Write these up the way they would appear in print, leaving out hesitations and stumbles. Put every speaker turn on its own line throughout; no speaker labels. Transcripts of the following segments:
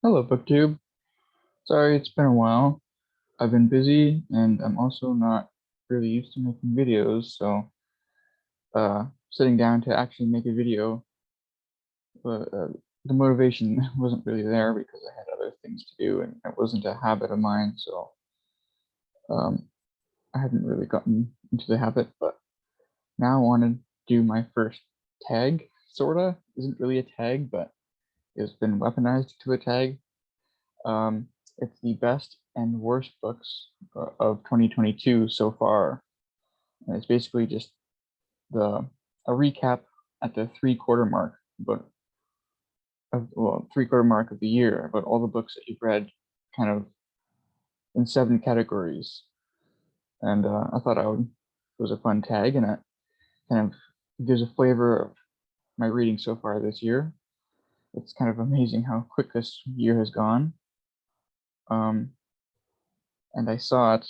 Hello, BookTube. Sorry, it's been a while. I've been busy, and I'm also not really used to making videos, so sitting down to actually make a video, the motivation wasn't really there because I had other things to do, and it wasn't a habit of mine, so um, I hadn't really gotten into the habit. But now I want to do my first tag, sorta. Isn't really a tag, but it's been weaponized to a tag. Um, it's the best and worst books of 2022 so far. And it's basically just the a recap at the three-quarter mark, but three-quarter mark of the year, about all the books that you've read, kind of in 7 categories. And I thought it was a fun tag, and it kind of gives a flavor of my reading so far this year. It's kind of amazing how quick this year has gone. And I saw it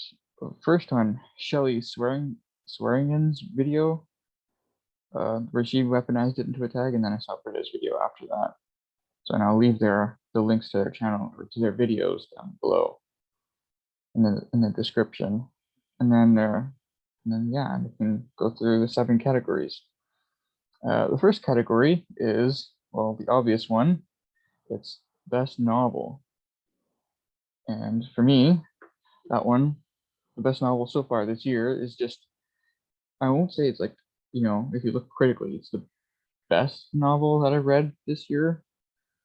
first on Shelley Swearingen's video, where she weaponized it into a tag, and then I saw Britta's video after that. So I'll leave the links to their channel or to their videos down below in the description, and then yeah, we can go through the 7 categories. The first category is, well, the obvious one. It's best novel, and for me, that one, the best novel so far this year is just, I won't say it's like, if you look critically, it's the best novel that I've read this year,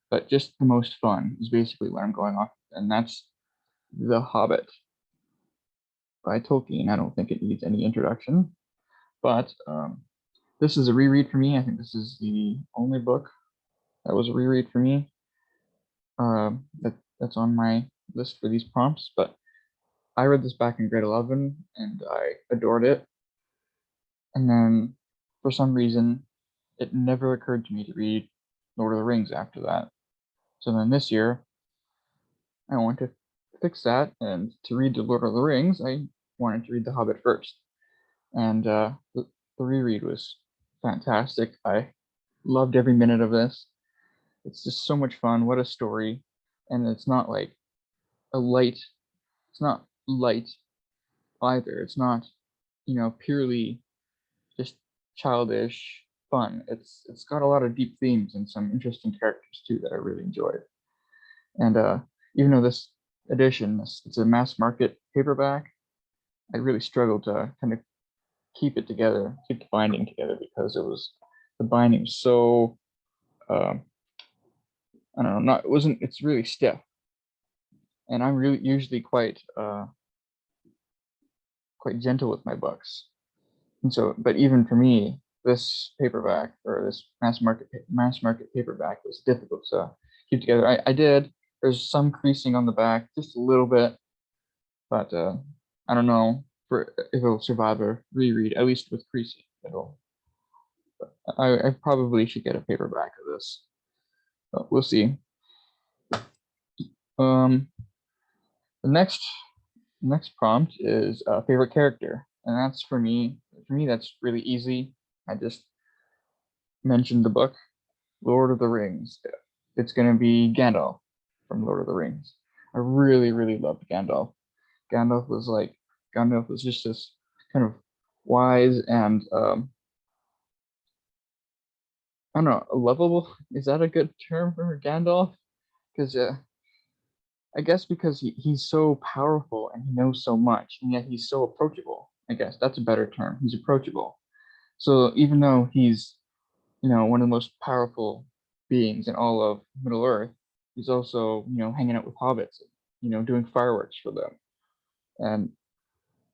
but just the most fun is basically what I'm going off, and that's The Hobbit by Tolkien. I don't think it needs any introduction, but this is a reread for me. I think this is the only book that was a reread for me that's on my list for these prompts. But I read this back in grade 11 and I adored it. And then for some reason, it never occurred to me to read Lord of the Rings after that. So then this year, I want to fix that, and to read The Lord of the Rings, I wanted to read The Hobbit first. And the reread was fantastic. I loved every minute of this. It's just so much fun. What a story. And it's not like it's not light either. It's not, purely just childish fun. It's got a lot of deep themes and some interesting characters too that I really enjoyed. And even though this edition, it's a mass market paperback, I really struggled to kind of keep it together, keep the binding together, because the binding was so, I don't know, it's really stiff. And I'm really usually quite gentle with my books. And so, but even for me, this paperback, or this mass market paperback, was difficult to keep together. I did. There's some creasing on the back, just a little bit, but I don't know if it'll survive a reread, at least with creasing. I probably should get a paperback of this, but we'll see. Um, the next prompt is a favorite character, and that's for me. For me, that's really easy. I just mentioned the book, Lord of the Rings. It's going to be Gandalf from Lord of the Rings. I really, really loved Gandalf. Gandalf was just this kind of wise and I don't know, lovable. Is that a good term for Gandalf? Because I guess because he's so powerful and he knows so much, and yet he's so approachable. I guess that's a better term. He's approachable. So even though he's, one of the most powerful beings in all of Middle Earth, he's also, hanging out with hobbits, doing fireworks for them.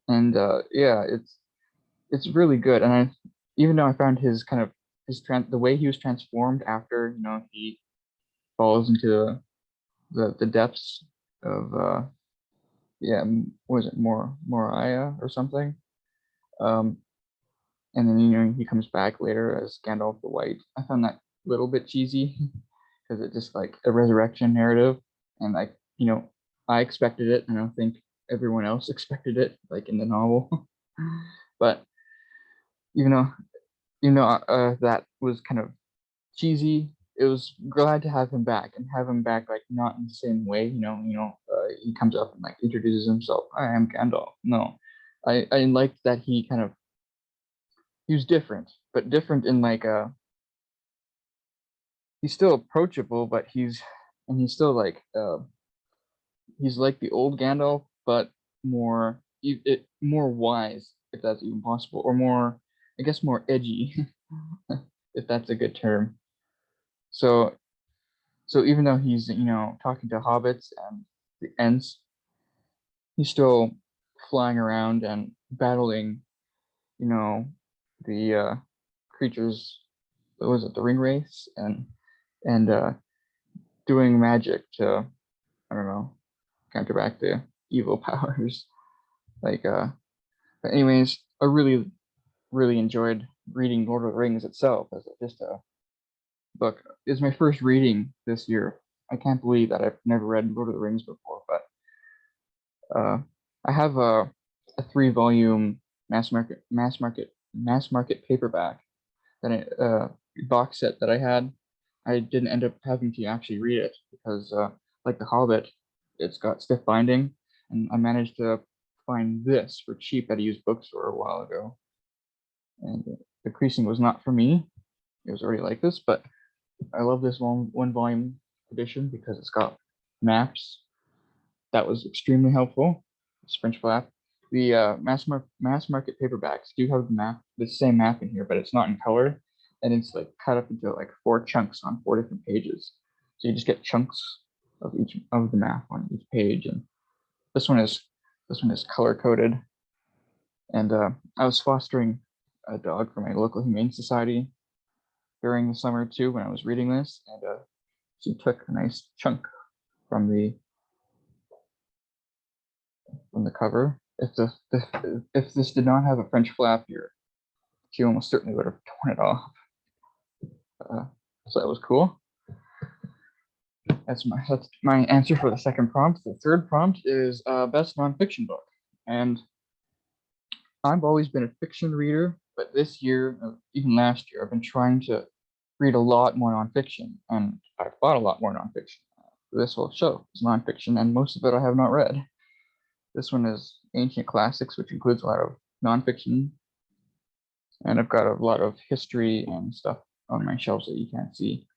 And yeah, it's really good. And even though I found his kind of the way he was transformed after, he falls into the depths of yeah, was it Moria or something? Um, and then he comes back later as Gandalf the White. I found that a little bit cheesy because it's just like a resurrection narrative, and like I expected it, and I don't think everyone else expected it, like in the novel. But even though that was kind of cheesy, it was glad to have him back, and have him back like not in the same way. He comes up and like introduces himself. I am Gandalf. No, I liked that he was different, but different in like he's still approachable, but he's still like he's like the old Gandalf, but more wise, if that's even possible, or more, I guess, more edgy, if that's a good term. So so even though he's talking to hobbits and the Ents, he's still flying around and battling you know the creatures. What was it, the ring wraiths, and doing magic to, I don't know, counteract the evil powers. Like but anyways, I really enjoyed reading Lord of the Rings itself as just a book. It's my first reading this year. I can't believe that I've never read Lord of the Rings before, but I have a 3 volume mass market paperback that box set that I had. I didn't end up having to actually read it because, like The Hobbit, it's got stiff binding, and I managed to find this for cheap at a used bookstore a while ago. And the creasing was not for me. It was already like this, but I love this one volume edition because it's got maps. That was extremely helpful. It's French flap. The mass market paperbacks do have the same map in here, but it's not in color, and it's like cut up into like 4 chunks on 4 different pages. So you just get chunks of each of the map on each page, and this one is color coded. And I was fostering a dog for my local humane society during the summer too when I was reading this, and she took a nice chunk from the cover. If this did not have a French flap here, she almost certainly would have torn it off. So that was cool. That's my answer for the second prompt. The third prompt is best nonfiction book, and I've always been a fiction reader, but this year, even last year, I've been trying to read a lot more nonfiction, and I've bought a lot more nonfiction. This whole show is nonfiction, and most of it I have not read. This one is ancient classics, which includes a lot of nonfiction, and I've got a lot of history and stuff on my shelves that you can't see.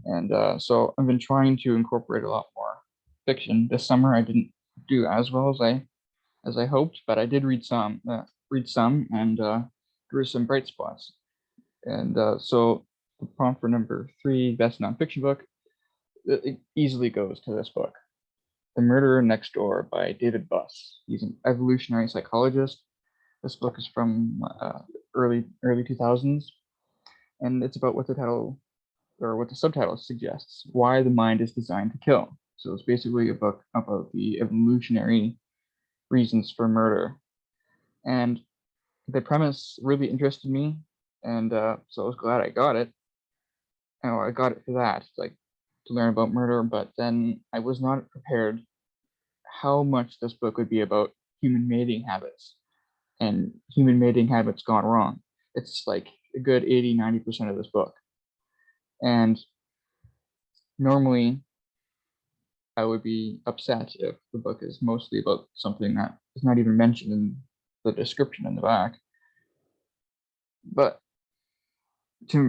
And so I've been trying to incorporate a lot more fiction. This summer I didn't do as well as I hoped, but I did read some, and there were some bright spots. And so the prompt for number 3, best nonfiction book, it easily goes to this book, The Murderer Next Door by David Buss. He's an evolutionary psychologist. This book is from early 2000s, and it's about what the subtitle suggests: why the mind is designed to kill. So it's basically a book about the evolutionary reasons for murder. And the premise really interested me, and so I was glad I got it. I got it for that, like to learn about murder, but then I was not prepared how much this book would be about human mating habits and human mating habits gone wrong. It's like a good 80-90% of this book. And normally I would be upset if the book is mostly about something that is not even mentioned in the description in the back. But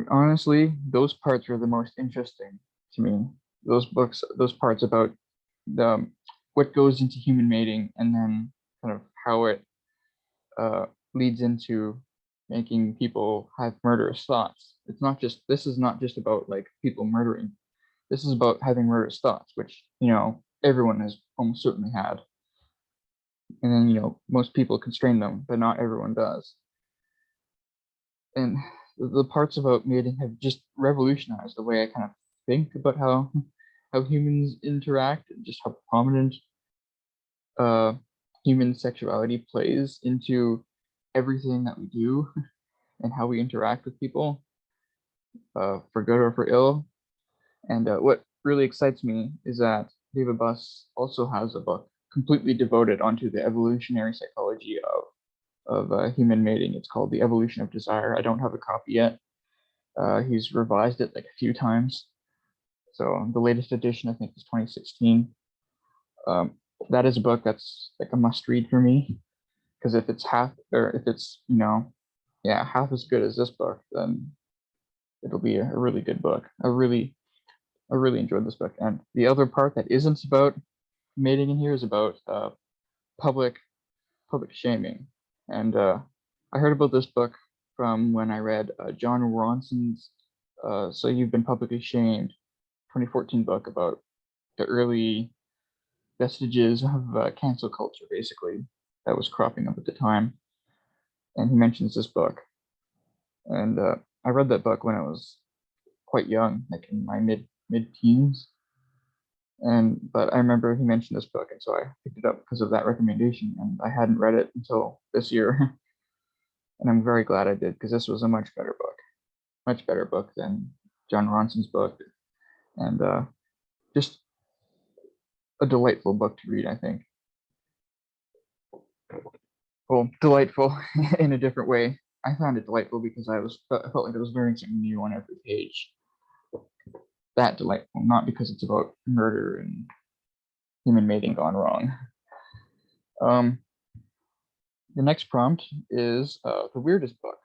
honestly, those parts are the most interesting to me. Those parts about what goes into human mating, and then kind of how it leads into making people have murderous thoughts. This is not just about like people murdering. This is about having murderous thoughts, which everyone has almost certainly had. And then most people constrain them, but not everyone does. And the parts about mating have just revolutionized the way I kind of think about how humans interact, and just how prominent human sexuality plays into everything that we do and how we interact with people, for good or for ill. And what really excites me is that David Buss also has a book completely devoted onto the evolutionary psychology of human mating. It's called The Evolution of Desire. I don't have a copy yet. He's revised it like a few times, So the latest edition, I think, is 2016. That is a book that's like a must read for me, because if it's half, or if it's, yeah, half as good as this book, then it'll be a really good book. I really enjoyed this book. And the other part that isn't about mating in here is about public shaming. And I heard about this book from when I read John Ronson's "So You've Been Publicly Shamed" 2014 book about the early vestiges of cancel culture, basically, that was cropping up at the time. And he mentions this book. And I read that book when I was quite young, like in my mid-teens. But I remember he mentioned this book, and so I picked it up because of that recommendation, and I hadn't read it until this year. And I'm very glad I did, because this was a much better book than John Ronson's book, and just a delightful book to read, I think. Well, delightful in a different way. I found it delightful because I felt like I was learning something new on every page. That delightful, not because it's about murder and human mating gone wrong. The next prompt is the weirdest book,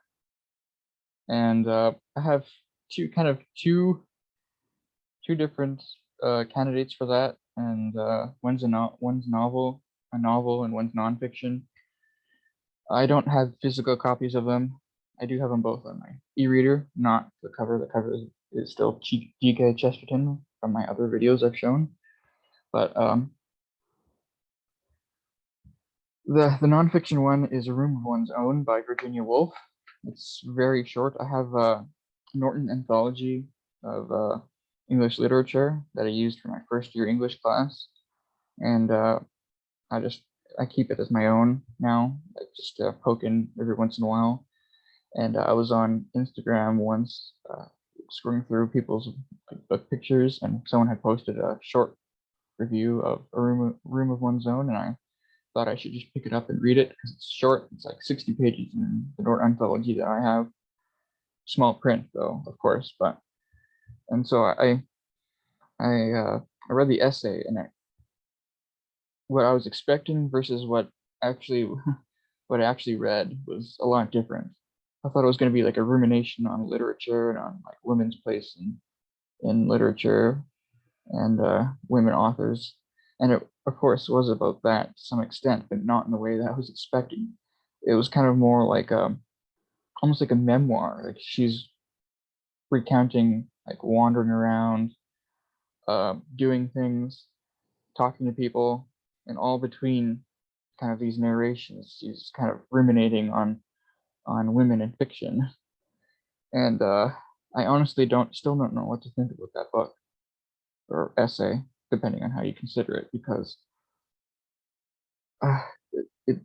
and I have two different candidates for that, and one's novel, and one's nonfiction. I don't have physical copies of them. I do have them both on my e-reader, not the cover. The cover is still G.K. Chesterton from my other videos I've shown. But the nonfiction one is A Room of One's Own by Virginia Woolf. It's very short. I have a Norton anthology of English literature that I used for my first year English class, and I keep it as my own now. I just poke in every once in a while. And I was on Instagram once, scrolling through people's book pictures, and someone had posted a short review of A Room of One's Own, and I thought I should just pick it up and read it because it's short. It's like 60 pages in the Norton anthology that I have. Small print, though, of course. And so I read the essay, and what I was expecting versus what I actually read was a lot different. I thought it was going to be like a rumination on literature and on like women's place in literature and women authors, and it of course was about that to some extent, but not in the way that I was expecting. It was kind of more like almost like a memoir. Like she's recounting, like wandering around, doing things, talking to people, and all between kind of these narrations, she's kind of ruminating on women in fiction. And I honestly still don't know what to think about that book or essay, depending on how you consider it, because it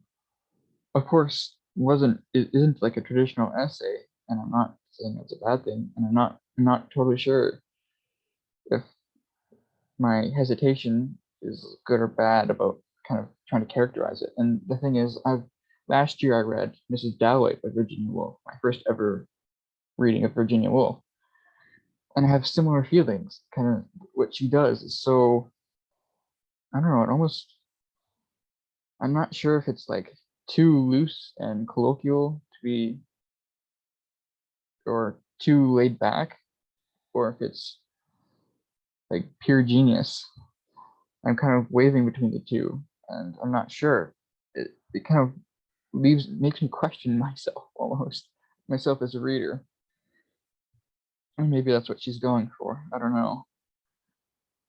of course it isn't like a traditional essay, and I'm not saying it's a bad thing, and I'm not totally sure if my hesitation is good or bad about kind of trying to characterize it. And the thing is, last year I read Mrs. Dalloway by Virginia Woolf, my first ever reading of Virginia Woolf, and I have similar feelings. Kind of what she does is so, I don't know, I'm not sure if it's like too loose and colloquial to be, or too laid back, or if it's like pure genius. I'm kind of waving between the two, and I'm not sure. It kind of makes me question myself as a reader. And maybe that's what she's going for. I don't know.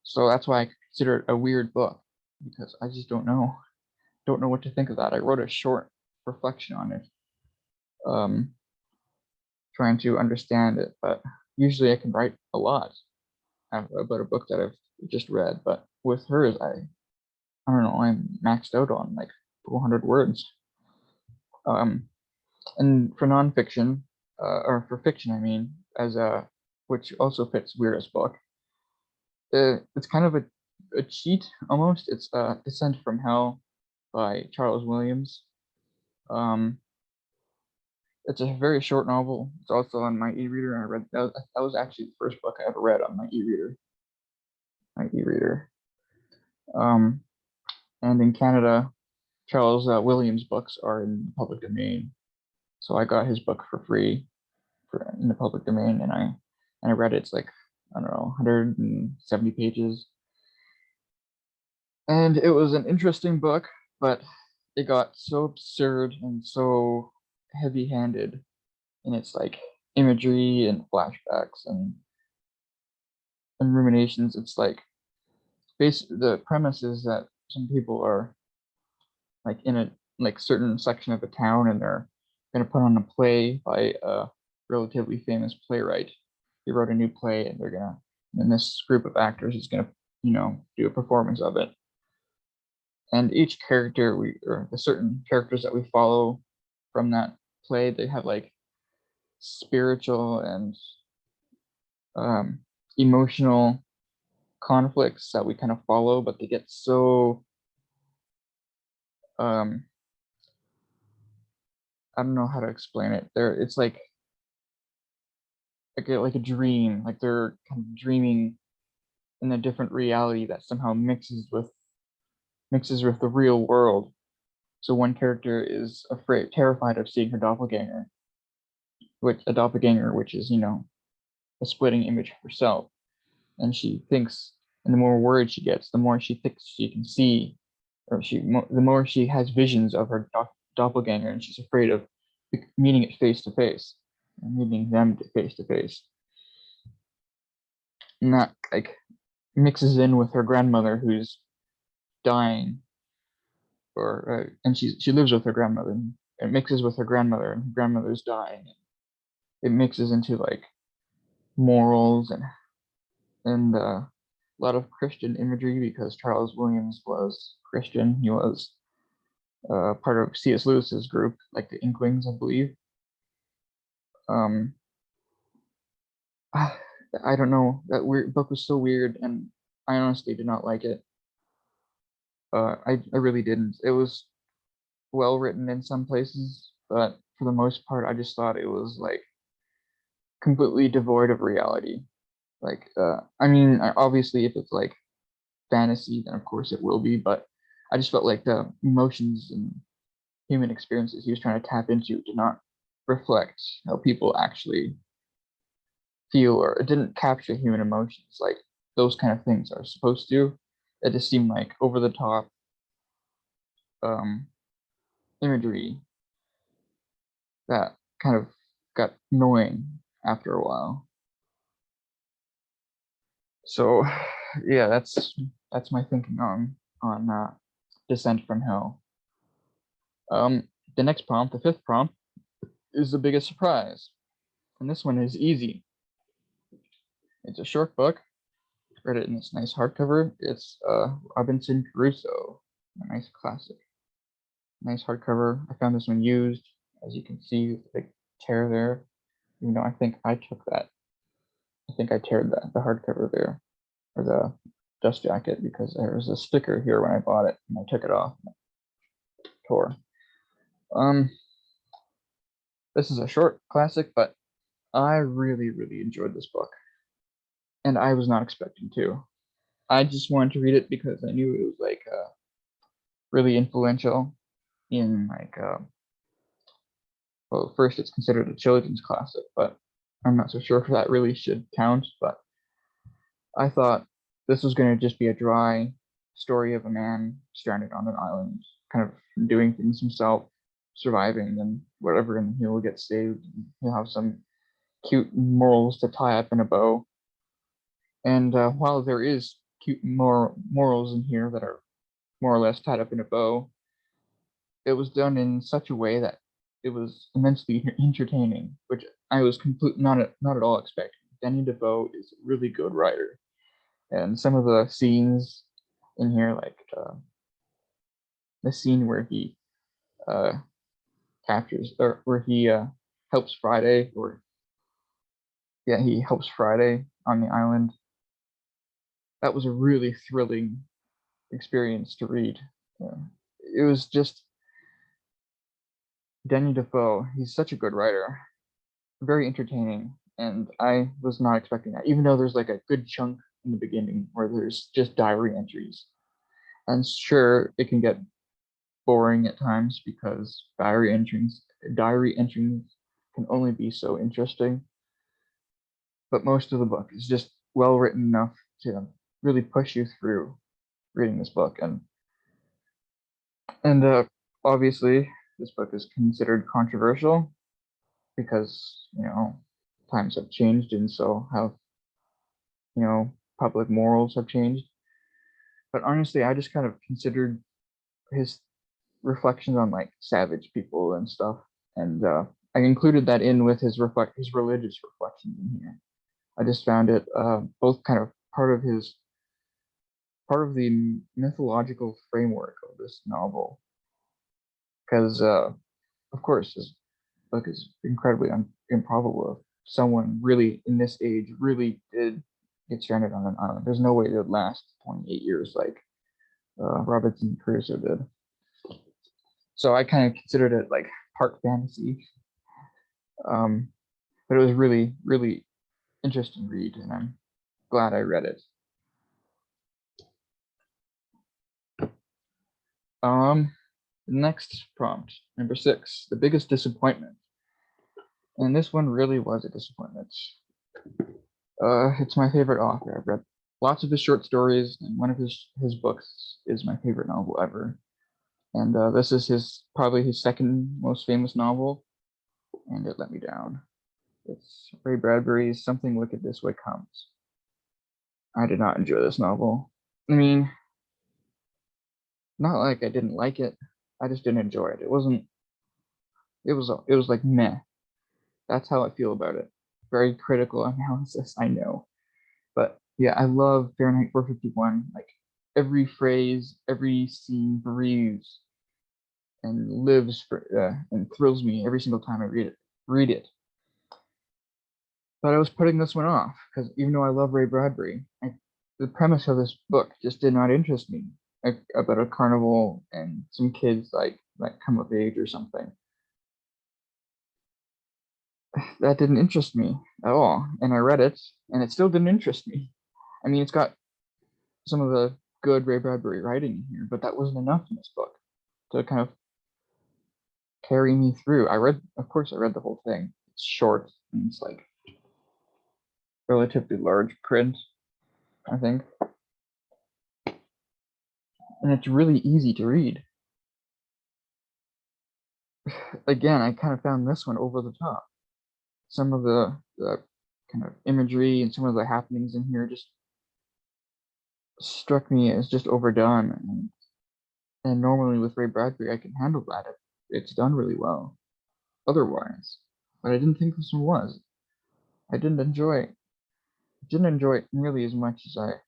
So that's why I consider it a weird book, because I just don't know what to think of that. I wrote a short reflection on it, trying to understand it, but usually I can write a lot about a book that I've just read. But with hers, I don't know, I'm maxed out on like 400 words. And for nonfiction, or for fiction, I mean, which also fits Weirdest book. It's kind of a cheat almost. It's Descent from Hell by Charles Williams. It's a very short novel. It's also on my e-reader, and I read that was actually the first book I ever read on my e-reader. my e-reader. And in Canada, Charles Williams' books are in the public domain, so I got his book for free in the public domain, and I read it. It's like, I don't know, 170 pages, and it was an interesting book, but it got so absurd and so heavy-handed in its like imagery and flashbacks and ruminations. It's like the premise is that some people are like in a like certain section of a town, and they're going to put on a play by a relatively famous playwright. He wrote a new play, and and this group of actors is gonna, do a performance of it. And each character or the certain characters that we follow from that play, they have like spiritual and emotional conflicts that we kind of follow, but they get so I don't know how to explain it. It's like a dream, like they're kind of dreaming in a different reality that somehow mixes with the real world. So one character is terrified of seeing her doppelganger, which is, a splitting image of herself. And she thinks, and the more worried she gets, the more she thinks she can see, or the more she has visions of her doppelganger, and she's afraid of meeting it face to face, and meeting them face to face. And that like mixes in with her grandmother who's dying, and she lives with her grandmother. And it mixes with her grandmother, and her grandmother's dying. It mixes into like morals and a lot of Christian imagery, because Charles Williams was Christian. He was part of C.S. Lewis's group, like the Inklings, I believe. I don't know. That book was so weird, and I honestly did not like it. I really didn't. It was well written in some places, but for the most part, I just thought it was like completely devoid of reality. Like, I mean, obviously, if it's like fantasy, then of course it will be, but I just felt like the emotions and human experiences he was trying to tap into did not reflect how people actually feel, or it didn't capture human emotions like those kind of things are supposed to. It just seemed like over the top imagery that kind of got annoying after a while. So yeah, that's my thinking on Descent from Hell. The next prompt, the fifth prompt, is the biggest surprise, and this one is easy. It's a short book. Read it in this nice hardcover. It's Robinson Crusoe, a nice classic. Nice hardcover. I found this one used, as you can see, the big tear there. Even though I think I took that. I think I teared the hardcover there, or the dust jacket, because there was a sticker here when I bought it, and I took it off and it tore. This is a short classic, but I really, really enjoyed this book, and I was not expecting to. I just wanted to read it because I knew it was like really influential in like well, first it's considered a children's classic, but I'm not so sure if that really should count. But I thought this was going to just be a dry story of a man stranded on an island, kind of doing things himself, surviving and whatever, and he'll get saved. And he'll have some cute morals to tie up in a bow. And while there is cute morals in here that are more or less tied up in a bow, it was done in such a way that it was immensely entertaining, which I was not at all expecting. Danny Defoe is a really good writer, and some of the scenes in here, like the scene where he captures, or where he helps Friday, he helps Friday on the island. That was a really thrilling experience to read. It was just Danny Defoe. He's such a good writer, very entertaining, and I was not expecting that. Even though there's like a good chunk in the beginning where there's just diary entries. And sure, it can get boring at times because diary entries can only be so interesting. But most of the book is just well written enough to really push you through reading this book. And obviously, this book is considered controversial because, times have changed, and so have, public morals have changed. But honestly, I just kind of considered his reflections on like savage people and stuff, and I included that in with his religious reflections in here. I just found it both kind of part of the mythological framework of this novel, because of course this book is incredibly improbable. If someone really in this age really did get stranded on an island, there's no way it would last 28 years like Robinson Crusoe did. So I kind of considered it like part fantasy, but it was really, really interesting read, and I'm glad I read it. Next prompt, number 6, the biggest disappointment. And this one really was a disappointment. It's my favorite author. I've read lots of his short stories, and one of his books is my favorite novel ever. And this is probably his second most famous novel, and it let me down. It's Ray Bradbury's Something Wicked This Way Comes. I did not enjoy this novel. I mean, not like I didn't like it, I just didn't enjoy it. It was like meh. That's how I feel about it. Very critical analysis, I know. But yeah, I love Fahrenheit 451. Like every phrase, every scene breathes and lives and thrills me every single time I read it. But I was putting this one off because even though I love Ray Bradbury, the premise of this book just did not interest me. Like about a carnival and some kids like come of age or something. That didn't interest me at all. And I read it and it still didn't interest me. I mean, it's got some of the good Ray Bradbury writing here, but that wasn't enough in this book to kind of carry me through. Of course, I read the whole thing. It's short and it's like relatively large print, I think. And it's really easy to read. Again, I kind of found this one over the top. Some of the kind of imagery and some of the happenings in here just struck me as just overdone. And normally with Ray Bradbury, I can handle that. It's done really well otherwise. But I didn't think this one was. I didn't enjoy it nearly as much as I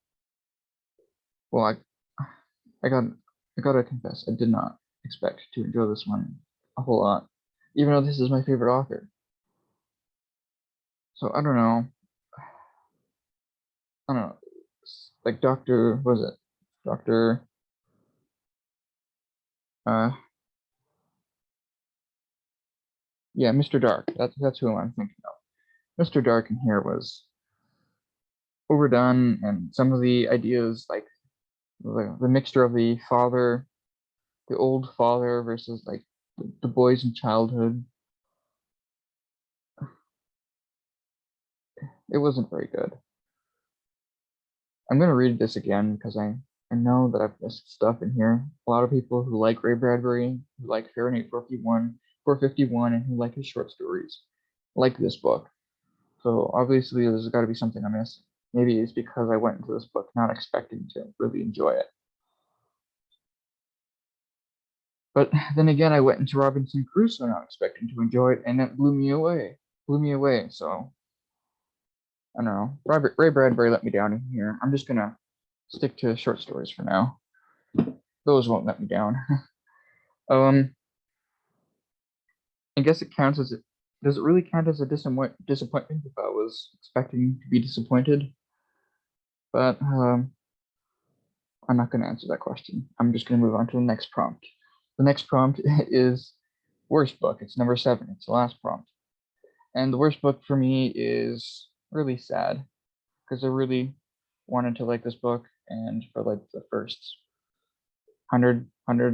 gotta confess, I did not expect to enjoy this one a whole lot, even though this is my favorite author. So I don't know, like Mr. Dark. That's who I'm thinking of. Mr. Dark in here was overdone, and some of the ideas, like the mixture of the old father versus like the boys in childhood. It wasn't very good. I'm gonna read this again because I know that I've missed stuff in here. A lot of people who like Ray Bradbury, who like Fahrenheit 451, and who like his short stories, like this book. So obviously there's got to be something I missed. Maybe it's because I went into this book not expecting to really enjoy it. But then again, I went into Robinson Crusoe not expecting to enjoy it, and it blew me away. So I don't know. Ray Bradbury let me down in here. I'm just gonna stick to short stories for now. Those won't let me down. I guess it counts as does it really count as a disappointment if I was expecting to be disappointed? But I'm not going to answer that question. I'm just going to move on to the next prompt. The next prompt is worst book. It's number 7. It's the last prompt. And the worst book for me is really sad because wanted to like this book, and for like the first 100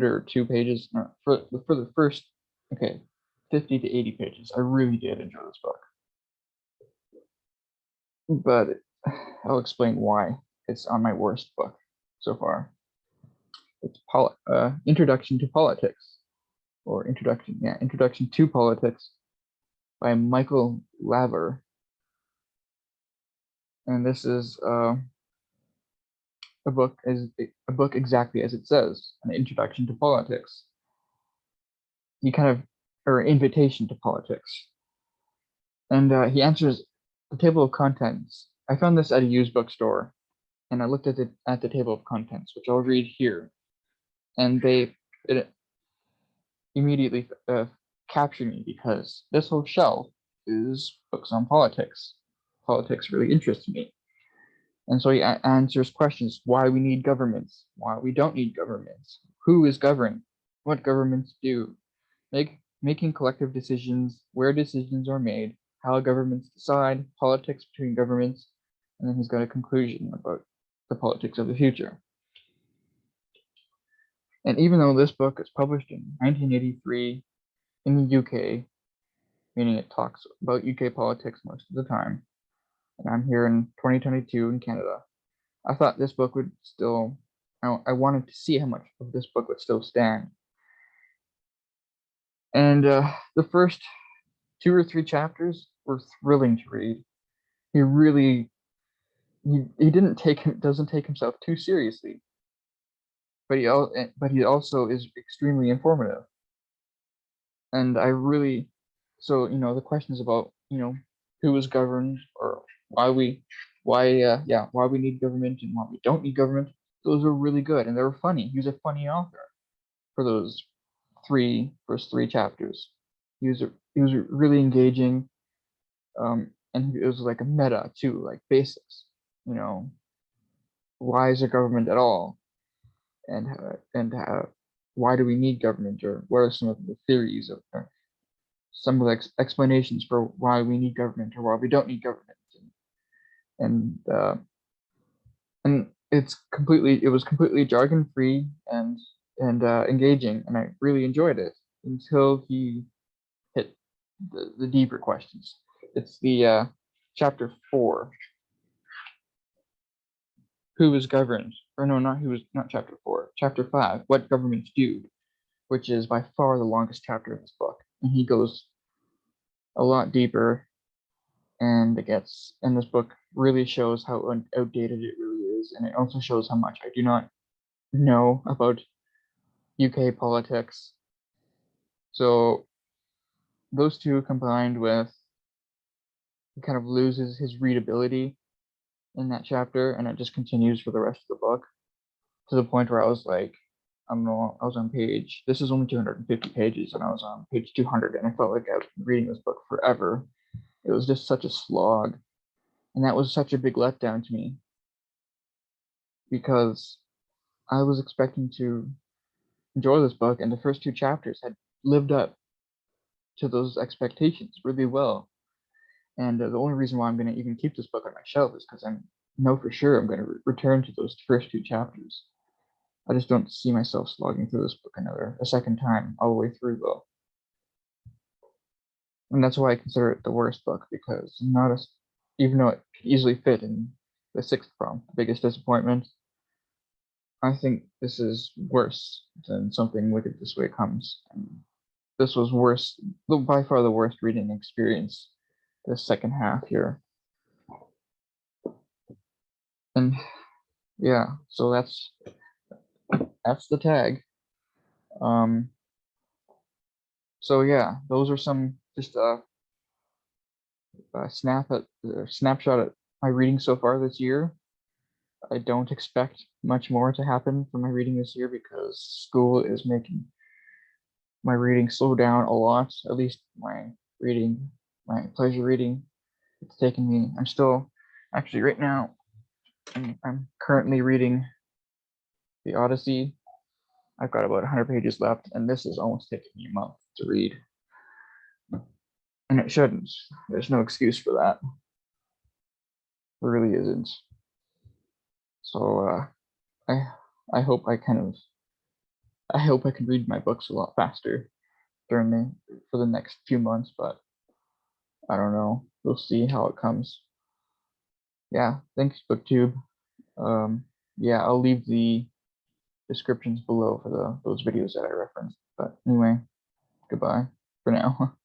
or 2 pages, for the first 50 to 80 pages, I really did enjoy this book. But I'll explain why it's on my worst book so far. It's Introduction to Politics, or Introduction to Politics by Michael Laver. And this is a book exactly as it says, an introduction to politics. Or invitation to politics. And he answers the table of contents. I found this at a used bookstore, and I looked at the table of contents, which I'll read here. And it immediately captured me, because this whole shelf is books on politics. Politics really interests me. And so he answers questions: why we need governments, why we don't need governments, who is governed, what governments do, making collective decisions, where decisions are made, how governments decide, politics between governments, and then he's got a conclusion about the politics of the future. And even though this book is published in 1983 in the UK, meaning it talks about UK politics most of the time, and I'm here in 2022 in Canada, I thought this book would still, I wanted to see how much of this book would still stand. And the first 2 or 3 chapters were thrilling to read. He really, he doesn't take himself too seriously, but he also is extremely informative. And I really, so the questions about who is governed, or why we need government and why we don't need government, those were really good, and they were funny. He was a funny author for those first three chapters. He was really engaging, and it was like a meta too, like basics. Why is there government at all, and why do we need government, or what are some of the theories of some of the explanations for why we need government or why we don't need government, and it was completely jargon free and engaging, and I really enjoyed it until he hit the deeper questions. It's the chapter 4, who is governed, or no, not chapter 4, chapter 5, what governments do, which is by far the longest chapter of this book, and he goes a lot deeper, and this book really shows how outdated it really is, and it also shows how much I do not know about UK politics. So those two combined with, he kind of loses his readability in that chapter, and it just continues for the rest of the book, to the point where I was like, I don't know, I was on page, this is only 250 pages, and I was on page 200, and I felt like I was reading this book forever. It was just such a slog, and that was such a big letdown to me, because I was expecting to enjoy this book, and the first 2 chapters had lived up to those expectations really well. And the only reason why I'm going to even keep this book on my shelf is because I know for sure I'm going to return to those first 2 chapters. I just don't see myself slogging through this book a second time all the way through, though. And that's why I consider it the worst book, because even though it could easily fit in the 6th prompt, the biggest disappointment, I think this is worse than Something Wicked This Way Comes. And this was worse, by far the worst reading experience this second half here. And yeah, so that's the tag. So yeah, those are some just snapshot at my reading so far this year. I don't expect much more to happen from my reading this year, because school is making my reading slow down a lot. At least my pleasure reading. It's taken me. I'm still actually right now. I'm currently reading the Odyssey. I've got about 100 pages left, and this is almost taking me a month to read. And it shouldn't. There's no excuse for that. There really isn't. So I I hope I can read my books a lot faster for the next few months, but I don't know. We'll see how it comes. Yeah, thanks, BookTube. Yeah, I'll leave the descriptions below for those videos that I referenced. But anyway, goodbye for now.